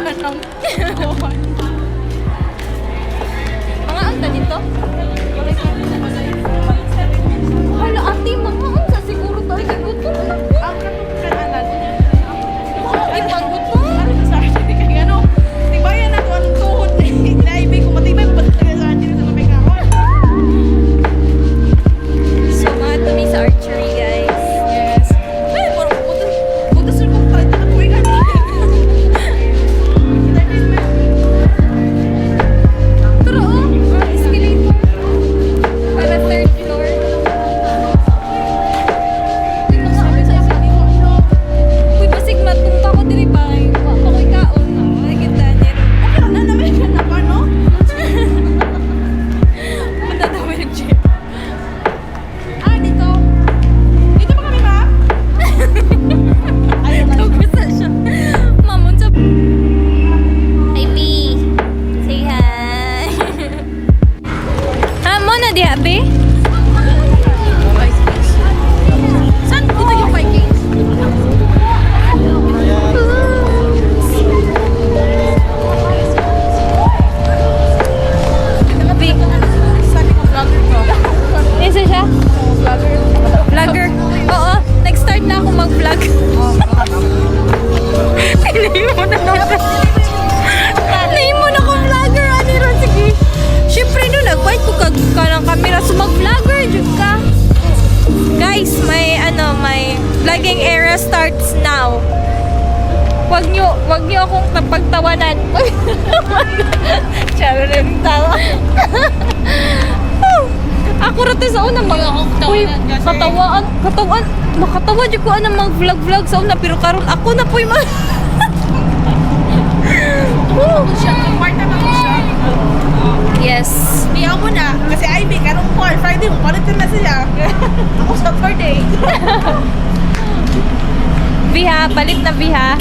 Mga anta dito? Wala, ate, mga anta siguro tayo kagutom. Ang katungkanan. Ay, pagutom. Tibayan na ko ang tuhod ni Ivy. Kung matibay ko ba talaga sa atin sa may kahon? So, mga ito ni sa archery, guys. Yes. Ay, parang butas na kong tayo. Nakakuwi ka na. Pero, escalator. Para third floor. Tingnan nga ako sa isa dito. Uy, basig matumpa ko diri pa. Wala ko'y kaon. Ay, kita niya. Okay na naman yan na pa, no? Matatawa yung jeep. Ah, dito. Dito pa kami, ma? Ayun na. Gusto siya. Mamon sa... Hi, P. Say hi. Ha, mo na di, Abi? Saan dito yung Vikings? Abi. Sabi ko, vlogger ko. Isa siya? Vlogger. Vlogger? Oo. Nag-start na ako mag-vlog. Piliin mo na naman. Piliin mo na akong vlogger, Aniro. Sige. Siyempre doon, nag-bite ko ka ng camera. So, mag-vlogger, Diyos ka. Guys, may vlogging era starts now. Wag niyo akong napagtawanan. Charo rin tawa. Ako rito sa una mga uy, katawaan, makatawa di ko ang mag-vlog sa una pero karon ako na po yung Part na ako siya. Yes. Di ako na. Kasi Ivy, karong po, Friday mo, palit na siya. Ako Saturday. Biha, palit na biha.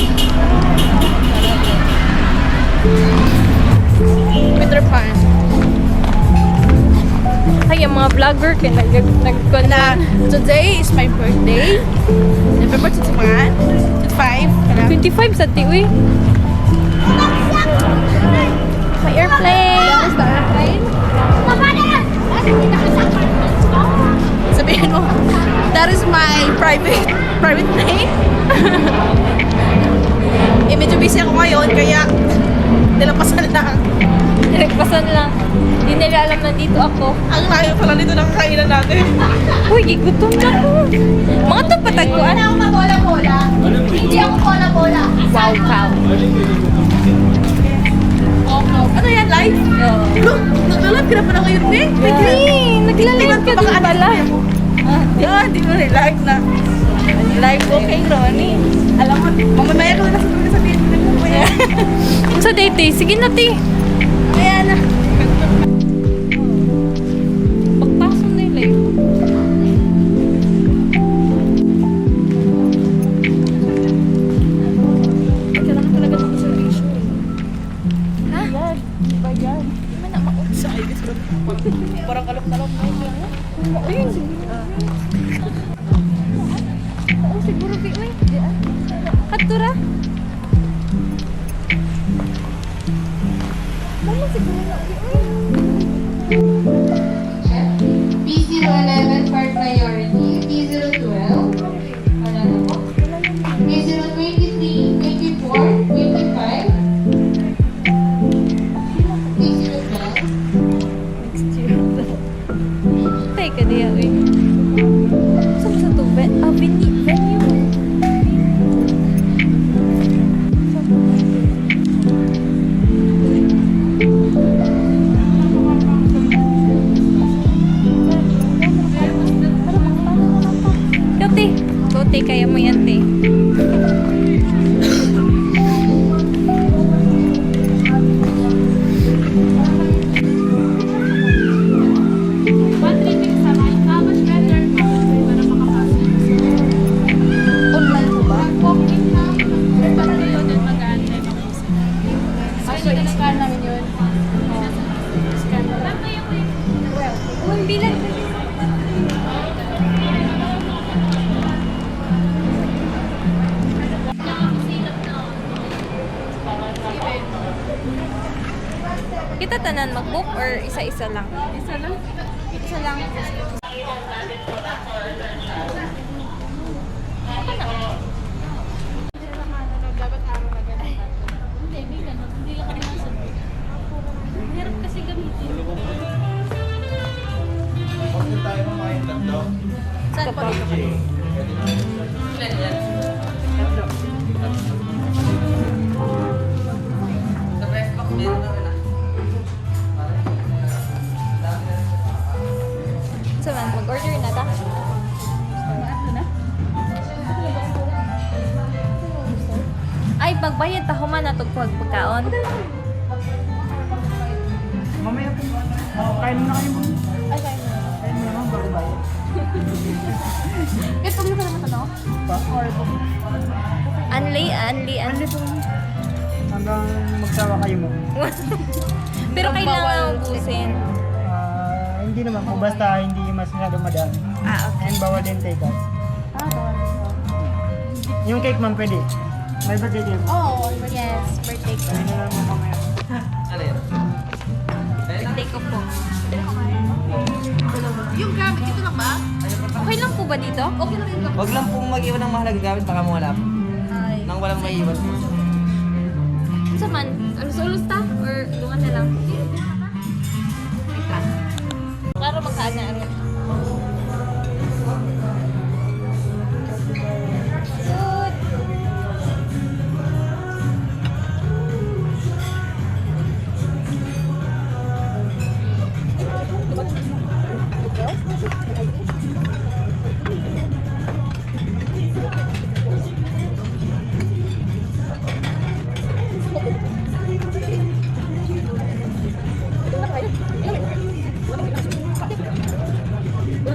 Peter Pan. Ay, yung mga vlogger kaya Na, today is my birthday. November 21, 25. 25 sa tiwi. May airplane. Is the airplane? Sabihin mo, that is my private plane. Medyo busy ako ngayon, kaya nilapasan lang. Nagpasan lang. Hindi nila alam na dito ako. Ang layo pala nito ng kainan natin. Uy, gigutom na ako. Mga to patagpuan. Ako mabola-bola. Hindi ako bola-bola. Wow, cow. Ano yan, live? Look, nag-live ka na pala ngayon, eh. Naglalag ka din pala. Yan, di mo live na. Live ko kay Ronnie. Alam mo, mamamaya ko na sa sabihin mo yan. Sa date, sige na, ti. Ayan na. Pagpasok na yung live. Kailangan talaga ng observation. Ha? Yan, di ba yan? Di ba na sa ibis ko? Parang kalok-kalok na yun. Ayun, siguro. Oo, siguro, Bi. Uy, Katura. Mama, siguro na. P011 for priority. P012. Wala na po. P023, 24, 25. P012. Tay ka diya, uy. Saan sa to? Venue. Kita tanan mag-book or isa-isa lang? Isa lang. Isa lang. Hirap kasi gamitin. Saan po dito? So man, mag-order na ta? Ano na? Ay, magbayad ta human na tugpag pagkaon. Mamaya po. Kain mo na kayo mo. Ay, kain mo. Kain mo naman bago bayo. Ito mo ka naman ano? Or Anli. po. Hanggang magsawa kayo mo. Pero kailangan ubusin. Hindi naman po. Basta hindi masyado madami. Ah, okay. And bawal din take out. Yung cake ma'am pwede. May birthday cake. Oh, yes. Birthday ko. Kain na lang mo mamaya. Birthday ko po. Yung gamit, ito lang ba? Okay lang po ba dito? Okay na rin ba? Wag lang pong mag-iwan ng mahalaga gamit baka mawala po. Ay. Nang walang maiwan po. Sa man? Ulus-ulus ta? Or lungan na lang? Klaro magkaan na ano. Good.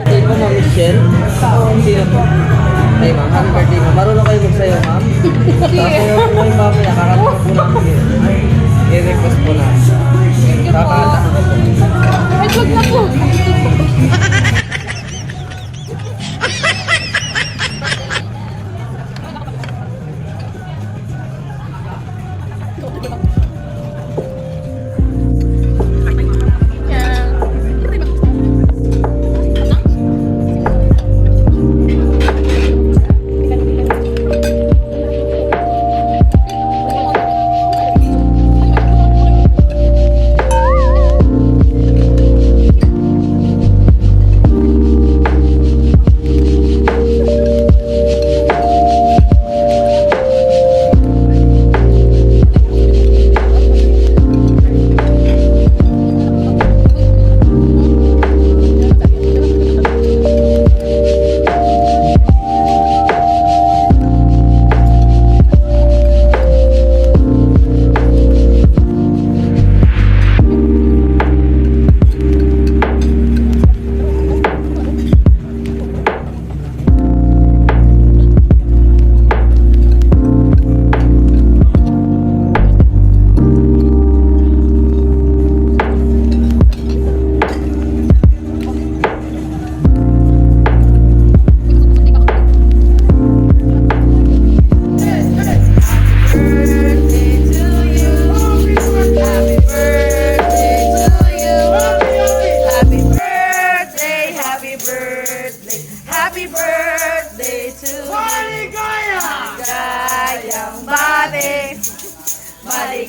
Sino po ma'am Michelle? Sino po? Ay ma'am, happy birthday ma'am. Marunong kayo magsayo ma'am? Sasayaw po kayo mamaya. Kakanta po namin. I-request po namin. Kakanta ko po. Ay, wag na po.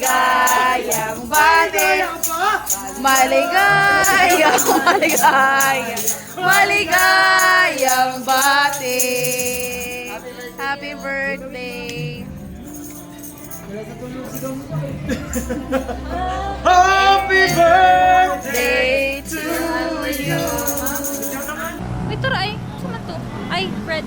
Maligayang bati. Maligayang bati. Happy birthday. Happy birthday! Day to you. Wait, tara ay. Saan na to? Ay, Fred.